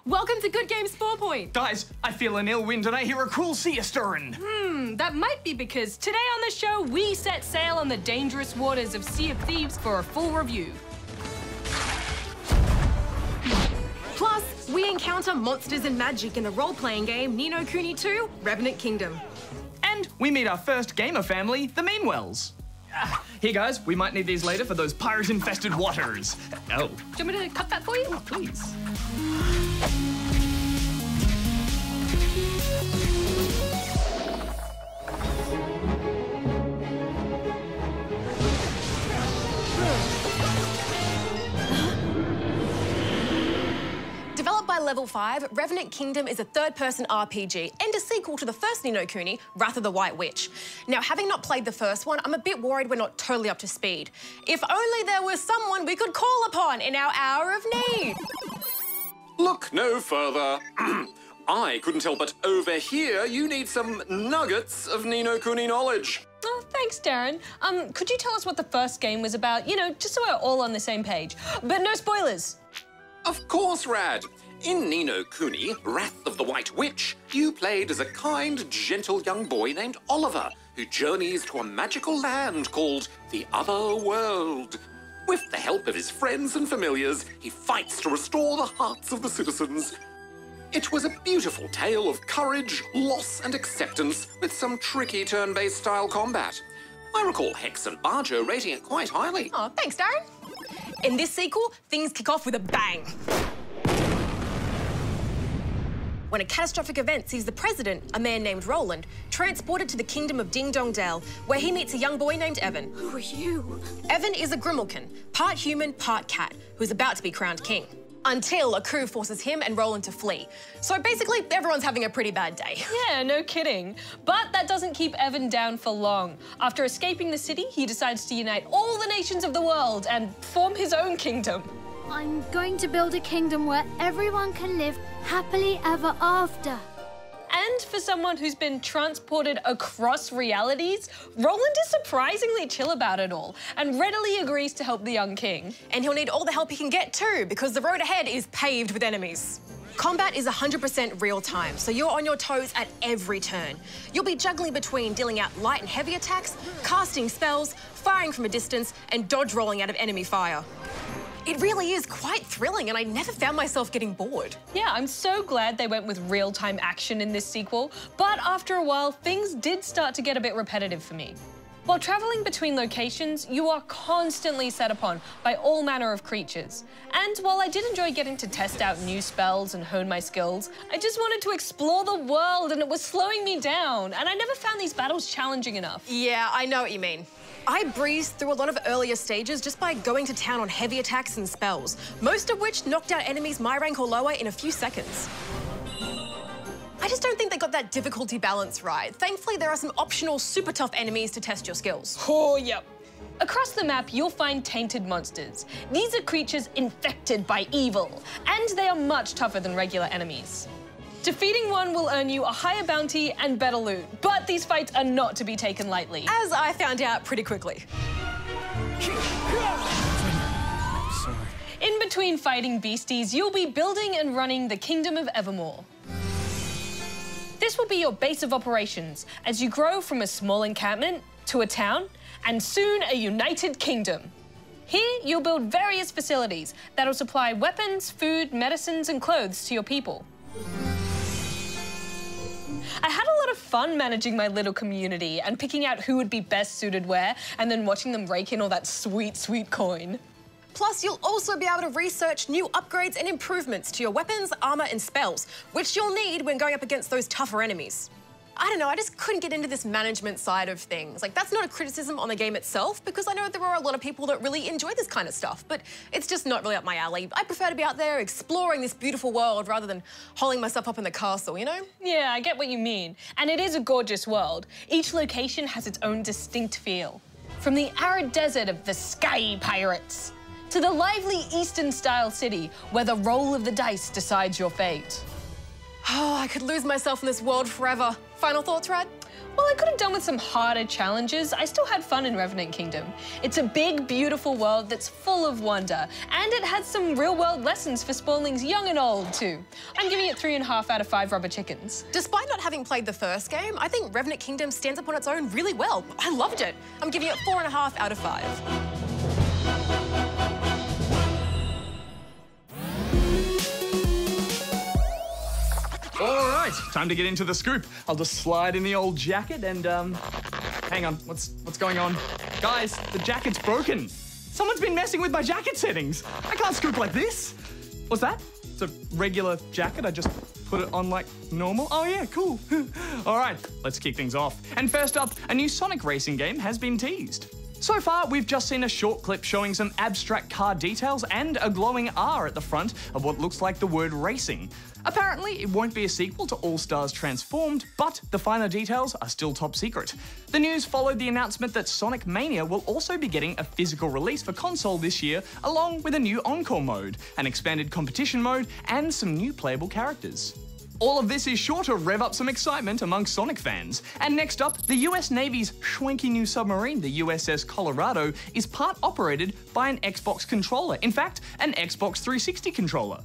Welcome to Good Game Spawn Point. Guys, I feel an ill wind and I hear a cruel sea stirring. That might be because today on the show, we set sail on the dangerous waters of Sea of Thieves for a full review. Plus, we encounter monsters and magic in the role-playing game Ni No Kuni II, Revenant Kingdom. And we meet our first gamer family, the Meanwells. Here, guys, we might need these later for those pirate-infested waters. Oh. Do you want me to cut that for you? Oh, please. Developed by Level 5, Revenant Kingdom is a third-person RPG and a sequel to the first Ni No Kuni, Wrath of the White Witch. Now, having not played the first one, I'm a bit worried we're not totally up to speed. If only there was someone we could call upon in our hour of need. Look no further. I couldn't help but overhear you need some nuggets of Ni No Kuni knowledge. Oh, thanks, D.A.R.R.E.N. Could you tell us what the first game was about? You know, just so we're all on the same page. But no spoilers. Of course, Rad. In Ni No Kuni, Wrath of the White Witch, you played as a kind, gentle young boy named Oliver, who journeys to a magical land called the Other World. With the help of his friends and familiars, he fights to restore the hearts of the citizens. It was a beautiful tale of courage, loss, and acceptance, with some tricky turn-based style combat. I recall Hex and Barjo rating it quite highly. Oh, thanks, D.A.R.R.E.N. In this sequel, things kick off with a bang. When a catastrophic event sees the president, a man named Roland, transported to the kingdom of Ding Dong Dell, where he meets a young boy named Evan. Who are you? Evan is a Grimalkin, part human, part cat, who's about to be crowned king. Until a crew forces him and Roland to flee. So basically, everyone's having a pretty bad day. Yeah, no kidding. But that doesn't keep Evan down for long. After escaping the city, he decides to unite all the nations of the world and form his own kingdom. I'm going to build a kingdom where everyone can live happily ever after. And for someone who's been transported across realities, Roland is surprisingly chill about it all and readily agrees to help the young king. And he'll need all the help he can get too, because the road ahead is paved with enemies. Combat is 100% real time, so you're on your toes at every turn. You'll be juggling between dealing out light and heavy attacks, casting spells, firing from a distance, and dodge rolling out of enemy fire. It really is quite thrilling, and I never found myself getting bored. Yeah, I'm so glad they went with real-time action in this sequel, but after a while, things did start to get a bit repetitive for me. While traveling between locations, you are constantly set upon by all manner of creatures. And while I did enjoy getting to test out new spells and hone my skills, I just wanted to explore the world and it was slowing me down, and I never found these battles challenging enough. Yeah, I know what you mean. I breezed through a lot of earlier stages just by going to town on heavy attacks and spells, most of which knocked out enemies my rank or lower in a few seconds. I just don't think they got that difficulty balance right. Thankfully, there are some optional super tough enemies to test your skills. Oh, yep. Across the map, you'll find tainted monsters. These are creatures infected by evil, and they are much tougher than regular enemies. Defeating one will earn you a higher bounty and better loot, but these fights are not to be taken lightly. As I found out pretty quickly. Sorry. In between fighting beasties, you'll be building and running the Kingdom of Evermore. This will be your base of operations as you grow from a small encampment to a town and soon a united kingdom. Here, you'll build various facilities that'll supply weapons, food, medicines, and clothes to your people. I had a lot of fun managing my little community and picking out who would be best suited where, and then watching them rake in all that sweet, sweet coin. Plus, you'll also be able to research new upgrades and improvements to your weapons, armor, and spells, which you'll need when going up against those tougher enemies. I don't know, I just couldn't get into this management side of things. Like, that's not a criticism on the game itself, because I know there are a lot of people that really enjoy this kind of stuff, but it's just not really up my alley. I prefer to be out there exploring this beautiful world rather than holding myself up in the castle, you know? Yeah, I get what you mean. And it is a gorgeous world. Each location has its own distinct feel. From the arid desert of the Sky Pirates to the lively Eastern-style city where the roll of the dice decides your fate. Oh, I could lose myself in this world forever. Final thoughts, Rad? While I could have done with some harder challenges, I still had fun in Revenant Kingdom. It's a big, beautiful world that's full of wonder, and it has some real-world lessons for spawnlings young and old, too. I'm giving it 3.5 out of 5 rubber chickens. Despite not having played the first game, I think Revenant Kingdom stands up on its own really well. I loved it. I'm giving it 4.5 out of 5. All right, time to get into the scoop. I'll just slide in the old jacket and, hang on, what's going on? Guys, the jacket's broken. Someone's been messing with my jacket settings. I can't scoop like this. What's that? It's a regular jacket. I just put it on like normal. Oh yeah, cool. All right, let's kick things off. And first up, a new Sonic racing game has been teased. So far, we've just seen a short clip showing some abstract car details and a glowing R at the front of what looks like the word racing. Apparently, it won't be a sequel to All Stars Transformed, but the finer details are still top secret. The news followed the announcement that Sonic Mania will also be getting a physical release for console this year, along with a new Encore mode, an expanded competition mode, and some new playable characters. All of this is sure to rev up some excitement among Sonic fans. And next up, the US Navy's schwanky new submarine, the USS Colorado, is part operated by an Xbox controller. In fact, an Xbox 360 controller.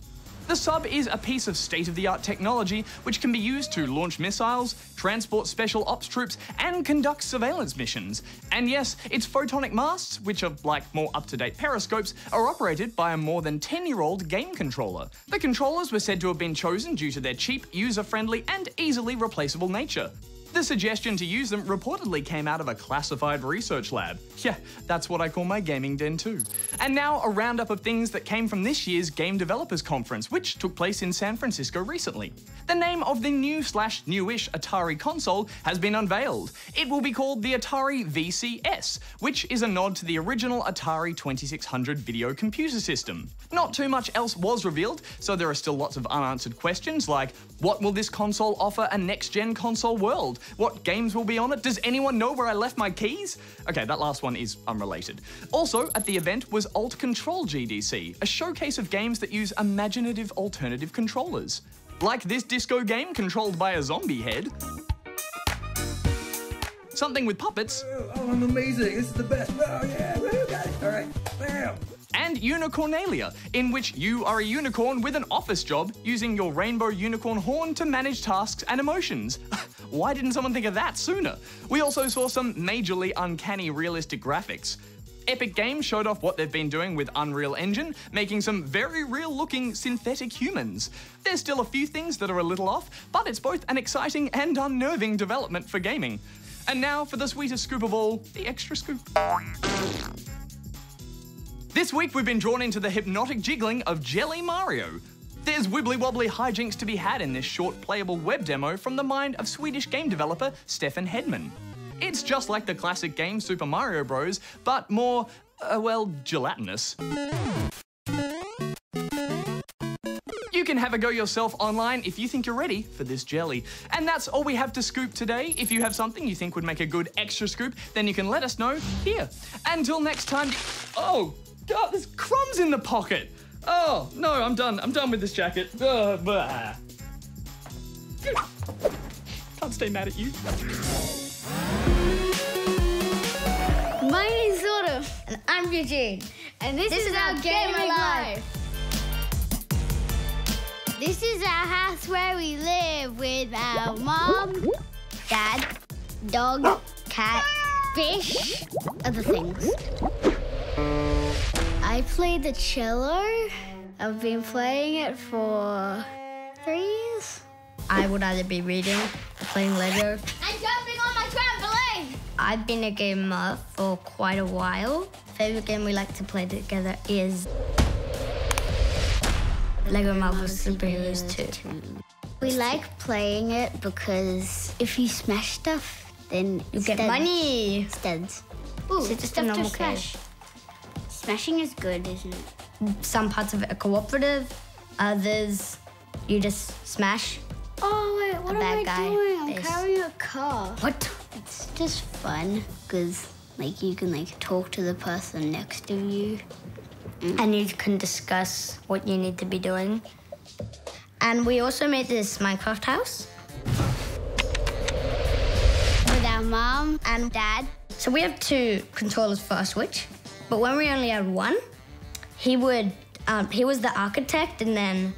The sub is a piece of state-of-the-art technology which can be used to launch missiles, transport special ops troops, and conduct surveillance missions. And yes, its photonic masts, which are like more up-to-date periscopes, are operated by a more than 10-year-old game controller. The controllers were said to have been chosen due to their cheap, user-friendly, and easily replaceable nature. The suggestion to use them reportedly came out of a classified research lab. Yeah, that's what I call my gaming den too. And now a roundup of things that came from this year's Game Developers Conference, which took place in San Francisco recently. The name of the new/newish Atari console has been unveiled. It will be called the Atari VCS, which is a nod to the original Atari 2600 video computer system. Not too much else was revealed, so there are still lots of unanswered questions like, what will this console offer a next-gen console world? What games will be on it? Does anyone know where I left my keys? Okay, that last one is unrelated. Also, at the event was Alt Control GDC, a showcase of games that use imaginative alternative controllers. Like this disco game controlled by a zombie head. Something with puppets. Oh, I'm amazing. This is the best. Oh, yeah, got it. All right, bam. And Unicornalia, in which you are a unicorn with an office job using your rainbow unicorn horn to manage tasks and emotions. Why didn't someone think of that sooner? We also saw some majorly uncanny realistic graphics. Epic Games showed off what they've been doing with Unreal Engine, making some very real-looking synthetic humans. There's still a few things that are a little off, but it's both an exciting and unnerving development for gaming. And now for the sweetest scoop of all, the extra scoop. This week we've been drawn into the hypnotic jiggling of Jelly Mario. There's wibbly-wobbly hijinks to be had in this short playable web demo from the mind of Swedish game developer Stefan Hedman. It's just like the classic game Super Mario Bros, but more, well, gelatinous. You can have a go yourself online if you think you're ready for this jelly. And that's all we have to scoop today. If you have something you think would make a good extra scoop, then you can let us know here. Until next time, oh God, there's crumbs in the pocket. Oh, no, I'm done. I'm done with this jacket. Can't stay mad at you. My name's Autumn. And I'm Eugene. And this is our Gamer Life. This is our house where we live with our mom, dad, dog, cat, fish, other things. I play the cello. I've been playing it for 3 years. I would either be reading or playing Lego. And jumping on my trampoline! I've been a gamer for quite a while. Favorite game we like to play together is Lego Marvel Superheroes 2. We like playing it because if you smash stuff, then you get money. Instead. Ooh, so just a normal cash. Smashing is good, isn't it? Some parts of it are cooperative, others you just smash. Oh wait, what am I doing? I'm carrying a car. What? It's just fun because like you can like talk to the person next to you. And you can discuss what you need to be doing. And we also made this Minecraft house. Mom and Dad. So we have 2 controllers for our Switch, but when we only had 1, he was the architect, and then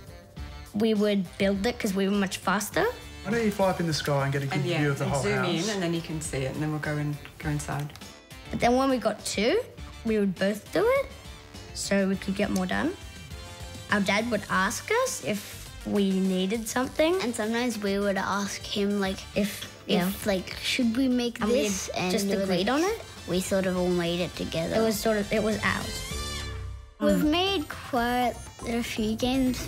we would build it because we were much faster. Why don't you fly up in the sky and get a good view of the whole zoom house? in, and then you can see it, and then we'll go inside. But then when we got 2, we would both do it, so we could get more done. Our dad would ask us if we needed something, And sometimes we would ask him, like, if should we make and this? we just agreed on it. We sort of all made it together. It was ours. We've made quite a few games.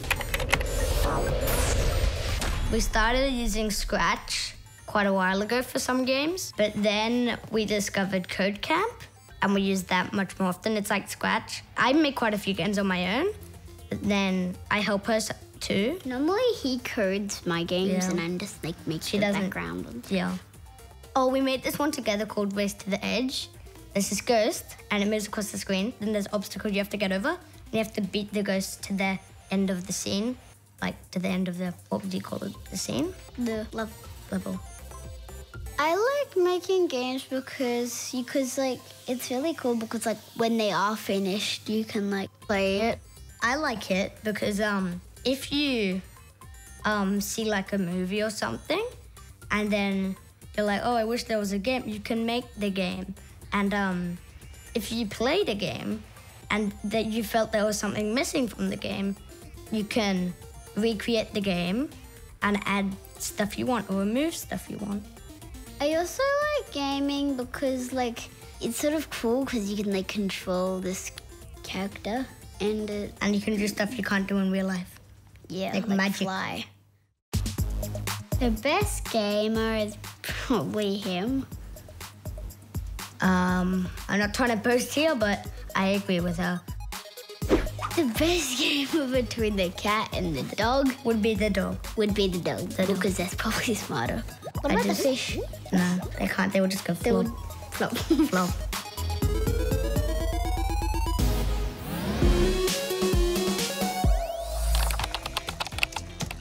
We started using Scratch quite a while ago for some games, but then we discovered Code Camp, and we use that much more often. It's like Scratch. I make quite a few games on my own, but then I help her too. Normally he codes my games, Yeah. and I'm just like make She the doesn't- background ones. Yeah. Oh, we made this one together called Race to the Edge. There's this ghost, and it moves across the screen. Then there's obstacles you have to get over, and you have to beat the ghost to the end of the scene, like to the end of the, what would you call it, the scene? The Level. I like making games because like it's really cool because like when they are finished you can like play it. I like it because if you see like a movie or something, and then you're like, oh, I wish there was a game, you can make the game. And if you play the game and that you felt there was something missing from the game, you can recreate the game and add stuff you want or remove stuff you want. I also like gaming because like it's sort of cool because you can like control this character and you can do stuff you can't do in real life. yeah, like magic. fly. The best gamer is probably him. I'm not trying to boast here, but I agree with her. The best gamer between the cat and the dog Would be the dog. because that's probably smarter. What about the fish? No, they can't. They will just go They flop. would flop. Flop.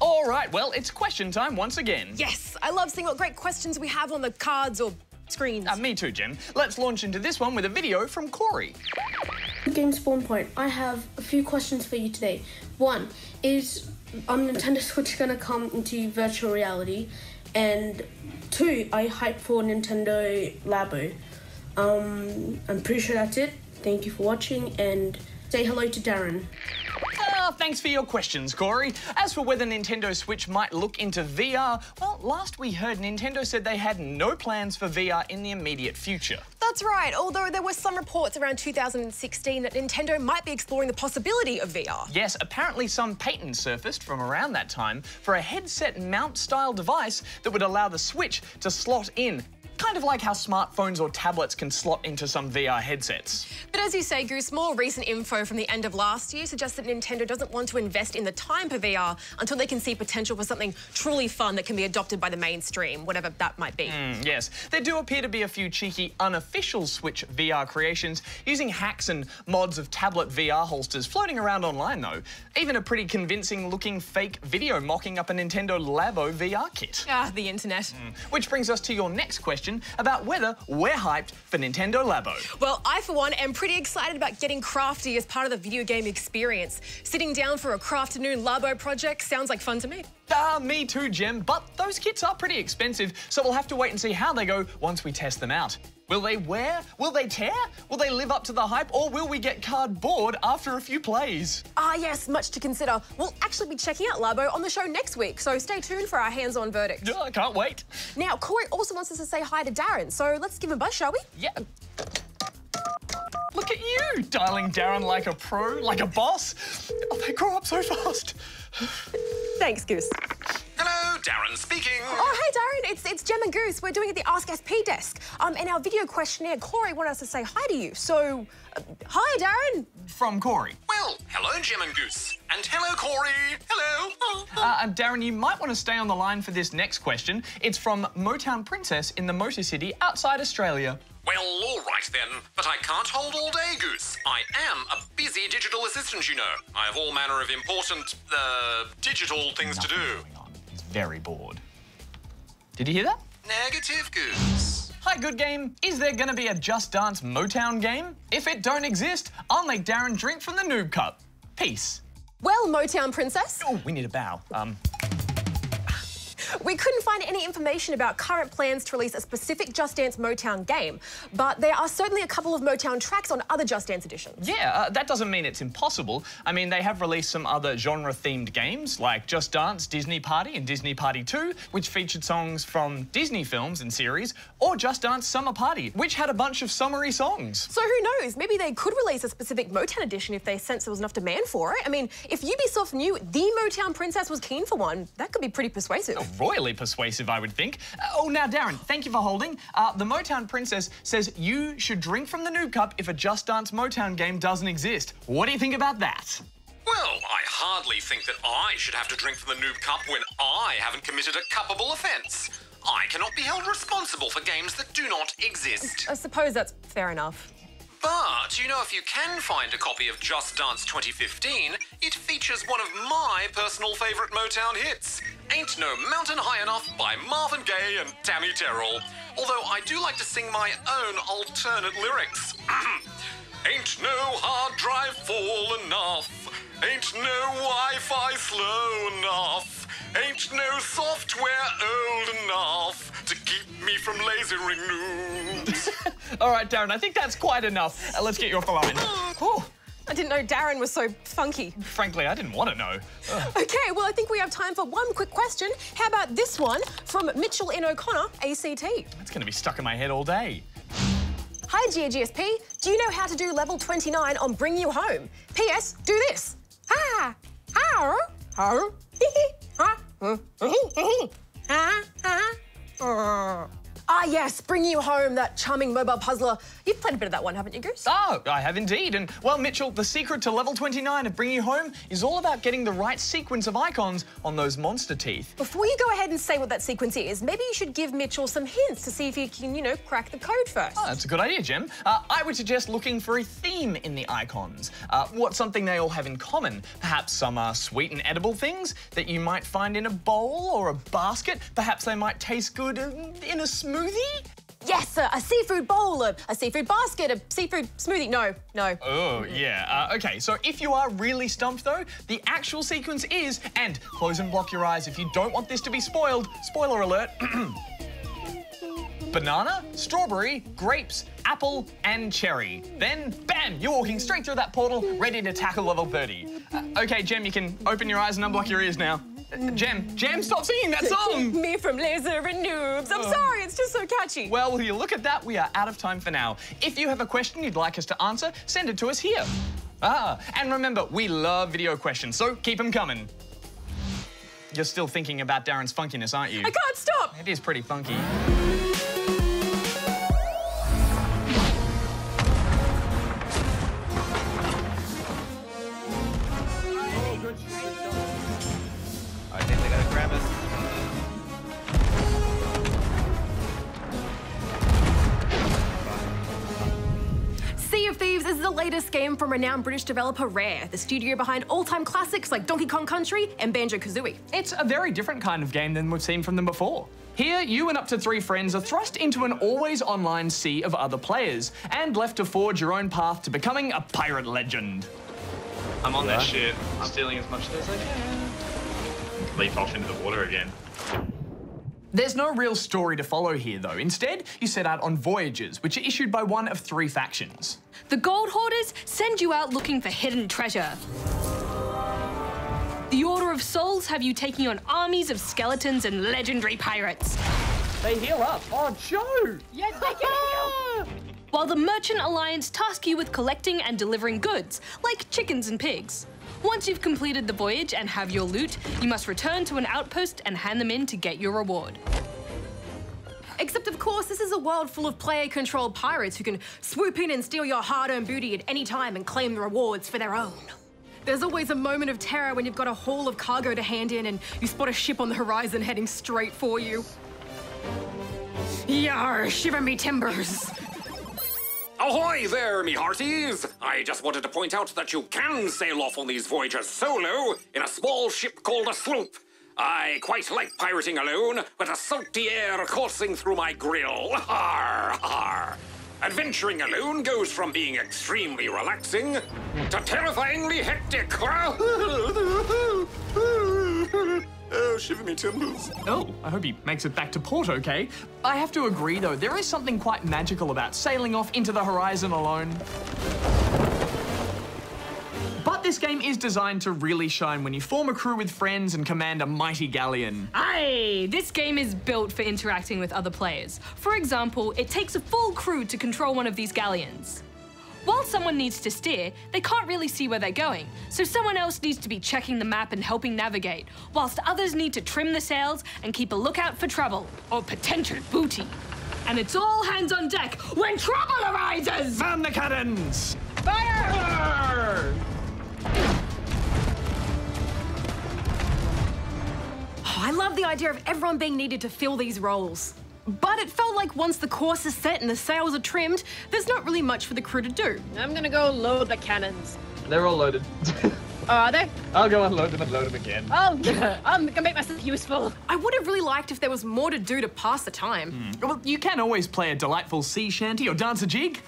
All right, well, it's question time once again. Yes, I love seeing what great questions we have on the cards or screens. Me too, Jim. Let's launch into this one with a video from Corey. Game Spawn Point, I have a few questions for you today. One, is Nintendo Switch gonna come into virtual reality? And 2, I hype for Nintendo Labo. I'm pretty sure that's it. Thank you for watching and say hello to D.A.R.R.E.N. Thanks for your questions, Corey. As for whether Nintendo Switch might look into VR, well, last we heard, Nintendo said they had no plans for VR in the immediate future. That's right, although there were some reports around 2016 that Nintendo might be exploring the possibility of VR. Yes, apparently some patents surfaced from around that time for a headset mount-style device that would allow the Switch to slot in. Kind of like how smartphones or tablets can slot into some VR headsets. But as you say, Goose, more recent info from the end of last year suggests that Nintendo doesn't want to invest in the time for VR until they can see potential for something truly fun that can be adopted by the mainstream, whatever that might be. Yes, there do appear to be a few cheeky unofficial Switch VR creations using hacks and mods of tablet VR holsters floating around online though. Even a pretty convincing looking fake video mocking up a Nintendo Labo VR kit. Ah, the internet. Which brings us to your next question about whether we're hyped for Nintendo Labo. Well, I, for one, am pretty excited about getting crafty as part of the video game experience. Sitting down for a Crafternoon Labo project sounds like fun to me. Me too, Jem, but those kits are pretty expensive, so we'll have to wait and see how they go once we test them out. Will they wear? Will they tear? Will they live up to the hype, or will we get cardboard after a few plays? Ah, yes, much to consider. We'll actually be checking out Labo on the show next week, so stay tuned for our hands-on verdict. Yeah, I can't wait. Now, Corey also wants us to say hi to D.A.R.R.E.N, so let's give him a buzz, shall we? Yeah. Look at you, dialing D.A.R.R.E.N like a pro, like a boss. Oh, they grow up so fast. Thanks, Goose. Hello, D.A.R.R.E.N speaking. Oh, hey, D.A.R.R.E.N, it's Gem and Goose. We're doing it at the Ask SP desk. In our video questionnaire, Corey wanted us to say hi to you. So, hi, D.A.R.R.E.N. From Corey. Well, hello, Gem and Goose. And hello, Corey. Hello. D.A.R.R.E.N, you might want to stay on the line for this next question. It's from Motown Princess in the Motor City outside Australia. Well, all right then, but I can't hold all day, Goose. I am a busy digital assistant, you know. I have all manner of important, digital things to do. He's very bored. Did you hear that? Negative, Goose. Hi, good game. Is there gonna be a Just Dance Motown game? If it don't exist, I'll make Darren drink from the noob cup. Peace. Well, Motown Princess. Oh, we need a bow. We couldn't find any information about current plans to release a specific Just Dance Motown game, but there are certainly a couple of Motown tracks on other Just Dance editions. Yeah, that doesn't mean it's impossible. I mean, they have released some other genre-themed games, like Just Dance, Disney Party and Disney Party 2, which featured songs from Disney films and series, or Just Dance Summer Party, which had a bunch of summery songs. So who knows? Maybe they could release a specific Motown edition if they sense there was enough demand for it. I mean, if Ubisoft knew the Motown Princess was keen for one, that could be pretty persuasive. Royally persuasive, I would think. Oh, now, Darren, thank you for holding. The Motown Princess says you should drink from the noob cup if a Just Dance Motown game doesn't exist. What do you think about that? Well, I hardly think that I should have to drink from the noob cup when I haven't committed a cuppable offence. I cannot be held responsible for games that do not exist. I suppose that's fair enough. But, you know, if you can find a copy of Just Dance 2015, it features one of my personal favourite Motown hits, Ain't No Mountain High Enough by Marvin Gaye and Tammy Terrell. Although I do like to sing my own alternate lyrics. Ain't no hard drive full enough, ain't no Wi-Fi slow enough, ain't no software old enough to keep me from lasering noobs. All right, Darren, I think that's quite enough. Let's get you off the line. Oh, I didn't know Darren was so funky. Frankly, I didn't want to know. Okay, well, I think we have time for one quick question. How about this one from Mitchell in O'Connor, ACT? It's going to be stuck in my head all day. Hi, GGSP. Do you know how to do level 29 on Bring You Home? P.S. Do this. Ha! Ha! Ha! Ah, yes, Bring You Home, that charming mobile puzzler. You've played a bit of that one, haven't you, Goose? Oh, I have indeed. And, well, Mitchell, the secret to level 29 of Bring You Home is all about getting the right sequence of icons on those monster teeth. Before you go ahead and say what that sequence is, maybe you should give Mitchell some hints to see if he can, you know, crack the code first. Oh, that's a good idea, Jem. I would suggest looking for a theme in the icons. What's something they all have in common? Perhaps some sweet and edible things that you might find in a bowl or a basket. Perhaps they might taste good in a smoothie? Yes, a seafood bowl, a seafood basket, a seafood smoothie. No. Oh, yeah. Okay, so if you are really stumped, though, the actual sequence is, and close and block your eyes if you don't want this to be spoiled, spoiler alert, banana, strawberry, grapes, apple, and cherry. Then, bam, you're walking straight through that portal, ready to tackle level 30. Okay, Jem, you can open your eyes and unblock your ears now. Jem, stop singing that song! Me from Laser and Noobs. I'm sorry, it's just so catchy. Well, will you look at that? We are out of time for now. If you have a question you'd like us to answer, send it to us here. And remember, we love video questions, so keep them coming. You're still thinking about Darren's funkiness, aren't you? I can't stop! It is pretty funky. I think they gotta grab us. Sea of Thieves is the latest game from renowned British developer Rare, the studio behind all-time classics like Donkey Kong Country and Banjo-Kazooie. It's a very different kind of game than we've seen from them before. Here, you and up to 3 friends are thrust into an always-online sea of other players and left to forge your own path to becoming a pirate legend. I'm on that shit. I'm stealing as much as I can. Leap off into the water again. There's no real story to follow here, though. Instead, you set out on voyages, which are issued by one of 3 factions. The Gold Hoarders send you out looking for hidden treasure. The Order of Souls have you taking on armies of skeletons and legendary pirates. They heal up. Oh, Joe! Yes, they can heal! While the Merchant Alliance task you with collecting and delivering goods, like chickens and pigs. Once you've completed the voyage and have your loot, you must return to an outpost and hand them in to get your reward. Except, of course, this is a world full of player-controlled pirates who can swoop in and steal your hard-earned booty at any time and claim the rewards for their own. There's always a moment of terror when you've got a haul of cargo to hand in and you spot a ship on the horizon heading straight for you. Yar, shiver me timbers. Ahoy there, me hearties! I just wanted to point out that you can sail off on these voyages solo in a small ship called a sloop. I quite like pirating alone, with the salty air coursing through my grill. Har, har. Adventuring alone goes from being extremely relaxing to terrifyingly hectic. Oh, shiver me timbers. Oh, I hope he makes it back to port okay. I have to agree, though, there is something quite magical about sailing off into the horizon alone. But this game is designed to really shine when you form a crew with friends and command a mighty galleon. Aye, this game is built for interacting with other players. For example, it takes a full crew to control one of these galleons. While someone needs to steer, they can't really see where they're going, so someone else needs to be checking the map and helping navigate, whilst others need to trim the sails and keep a lookout for trouble, or potential booty. And it's all hands on deck when trouble arises! Fan the cannons! Fire! Oh, I love the idea of everyone being needed to fill these roles. But it felt like once the course is set and the sails are trimmed, there's not really much for the crew to do. I'm gonna go load the cannons. They're all loaded. Oh, are they? I'll go unload them and load them again. Oh, I'm gonna make myself useful. I would have really liked if there was more to do to pass the time. Well, you can always play a delightful sea shanty or dance a jig.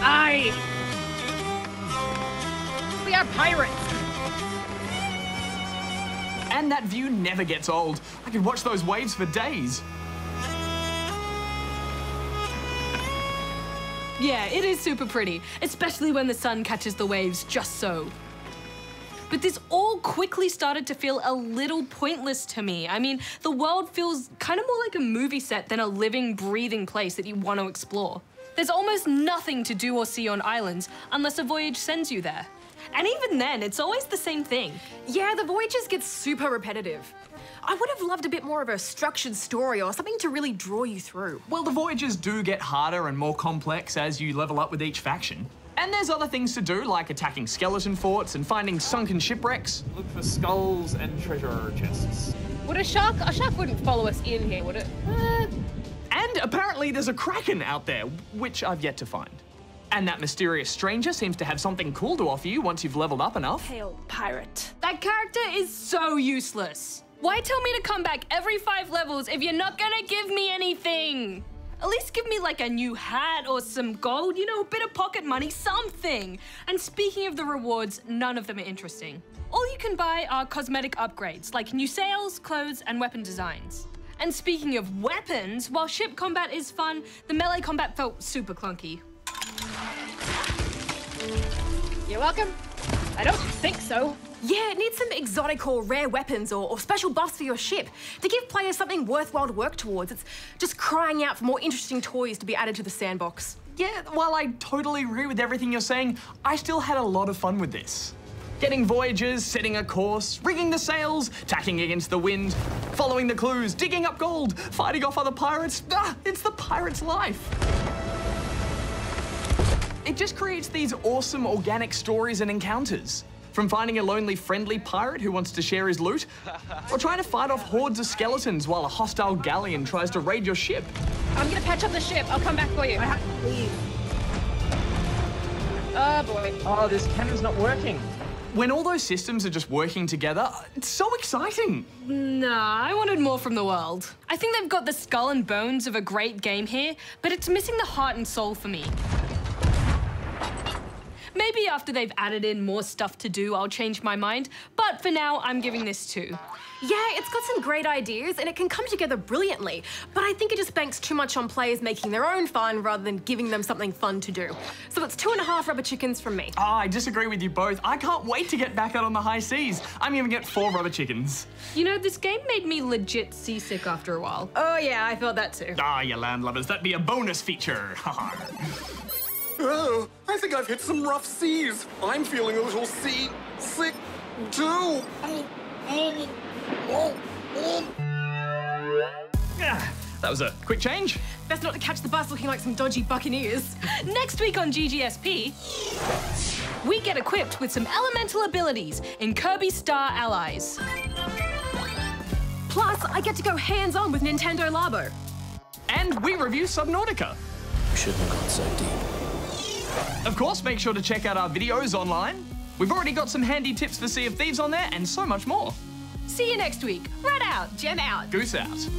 Aye. We are pirates. And that view never gets old. I could watch those waves for days. Yeah, it is super pretty, especially when the sun catches the waves just so. But this all quickly started to feel a little pointless to me. I mean, the world feels kind of more like a movie set than a living, breathing place that you want to explore. There's almost nothing to do or see on islands unless a voyage sends you there. And even then, it's always the same thing. Yeah, the voyages get super repetitive. I would have loved a bit more of a structured story or something to really draw you through. Well, the voyages do get harder and more complex as you level up with each faction. And there's other things to do, like attacking skeleton forts and finding sunken shipwrecks. Look for skulls and treasure chests. Would a shark wouldn't follow us in here, would it? And apparently there's a kraken out there, which I've yet to find. And that mysterious stranger seems to have something cool to offer you once you've leveled up enough. Hail pirate. That character is so useless. Why tell me to come back every 5 levels if you're not gonna give me anything? At least give me like a new hat or some gold, you know, a bit of pocket money, something. And speaking of the rewards, none of them are interesting. All you can buy are cosmetic upgrades, like new sails, clothes, and weapon designs. And speaking of weapons, while ship combat is fun, the melee combat felt super clunky. You're welcome. I don't think so. Yeah, it needs some exotic or rare weapons or special buffs for your ship to give players something worthwhile to work towards. It's just crying out for more interesting toys to be added to the sandbox. Yeah, while I totally agree with everything you're saying, I still had a lot of fun with this. Getting voyages, setting a course, rigging the sails, tacking against the wind, following the clues, digging up gold, fighting off other pirates. It's the pirate's life. It just creates these awesome organic stories and encounters. From finding a lonely friendly pirate who wants to share his loot, or trying to fight off hordes of skeletons while a hostile galleon tries to raid your ship. I'm gonna patch up the ship. I'll come back for you. I have to leave. Oh boy. Oh, this cannon's not working. When all those systems are just working together, it's so exciting. Nah, I wanted more from the world. I think they've got the skull and bones of a great game here, but it's missing the heart and soul for me. Maybe after they've added in more stuff to do, I'll change my mind. But for now, I'm giving this 2. Yeah, it's got some great ideas and it can come together brilliantly, but I think it just banks too much on players making their own fun rather than giving them something fun to do. So it's 2.5 rubber chickens from me. I disagree with you both. I can't wait to get back out on the high seas. I'm gonna get 4 rubber chickens. You know, this game made me legit seasick after a while. Oh yeah, I felt that too. You landlubbers, that'd be a bonus feature. Oh, I think I've hit some rough seas. I'm feeling a little sea sick too. That was a quick change. Best not to catch the bus looking like some dodgy buccaneers. Next week on GGSP, we get equipped with some elemental abilities in Kirby Star Allies. Plus, I get to go hands-on with Nintendo Labo. And we review Subnautica. We shouldn't have gone so deep. Of course, make sure to check out our videos online. We've already got some handy tips for Sea of Thieves on there and so much more. See you next week. Rat out, Gem out. Goose out.